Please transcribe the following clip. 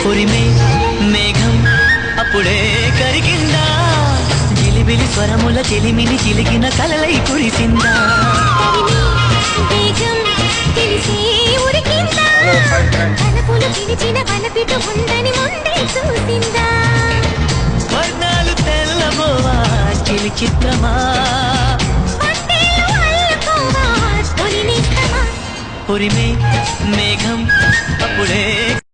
ఉరిమే మేఘం అప్పుడే కరిగిందా, జిలిబిలి స్వరముల చెలిమిని చిలికిన కలలై కురిసిందా. వేగం తెలిసే ఉరికిందా, తలపులు పిలిచిన వలపిటు ఉందని ముందే చూసిందా. వర్ణాలు తెల్లబోవా చిలి చిత్రమా, ఉరిమే మేఘం అప్పుడే